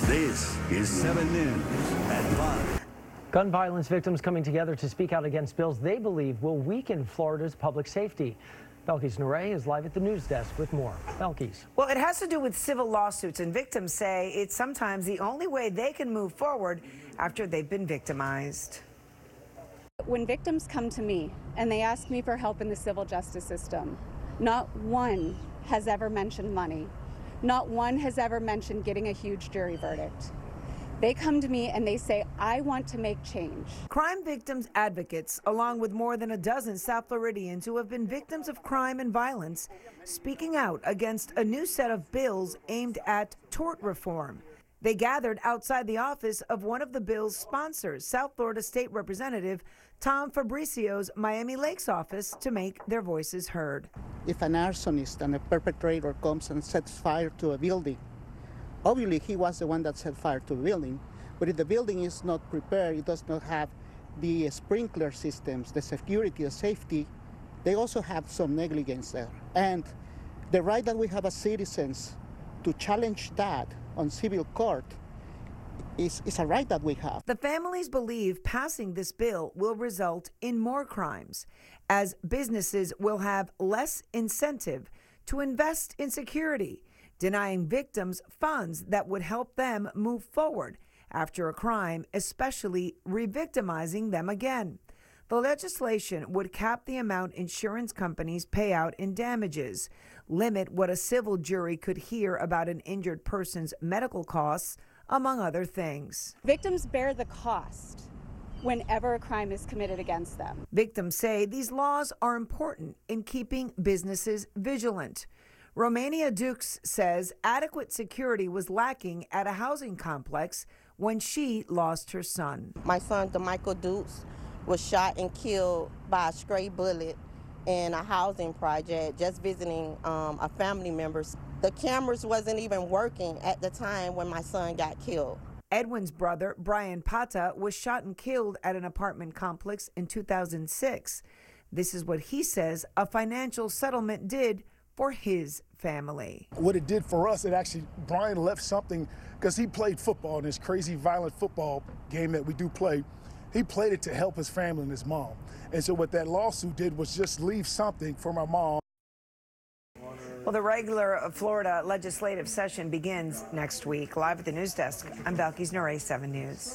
This is 7 News at 5. Gun violence victims coming together to speak out against bills they believe will weaken Florida's public safety. Belkis Nure is live at the news desk with more. Belkis. Well, it has to do with civil lawsuits, and victims say it's sometimes the only way they can move forward after they've been victimized. When victims come to me and they ask me for help in the civil justice system, not one has ever mentioned money. Not one has ever mentioned getting a huge jury verdict. They come to me and they say, I want to make change. Crime victims advocates, along with more than a dozen South Floridians who have been victims of crime and violence, speaking out against a new set of bills aimed at tort reform. They gathered outside the office of one of the bill's sponsors, South Florida State Representative Tom Fabricio's Miami Lakes office, to make their voices heard. If an arsonist and a perpetrator comes and sets fire to a building, obviously he was the one that set fire to the building, but if the building is not prepared, it does not have the sprinkler systems, the security, the safety, they also have some negligence there. And the right that we have as citizens to challenge that on civil court is a right that we have. The families believe passing this bill will result in more crimes, as businesses will have less incentive to invest in security, denying victims funds that would help them move forward after a crime, especially re-victimizing them again. The legislation would cap the amount insurance companies pay out in damages, limit what a civil jury could hear about an injured person's medical costs, among other things. Victims bear the cost whenever a crime is committed against them. Victims say these laws are important in keeping businesses vigilant. Romania Dukes says adequate security was lacking at a housing complex when she lost her son. My son, DeMichael Dukes, was shot and killed by a stray bullet in a housing project, just visiting a family member's. The cameras wasn't even working at the time when my son got killed. Edwin's brother, Brian Pata, was shot and killed at an apartment complex in 2006. This is what he says a financial settlement did for his family. What it did for us, Brian left something, because he played football in this crazy violent football game that we do play. He played it to help his family and his mom. And so what that lawsuit did was just leave something for my mom. Well, the regular Florida legislative session begins next week. Live at the news desk, I'm Belkis Nure, 7 News.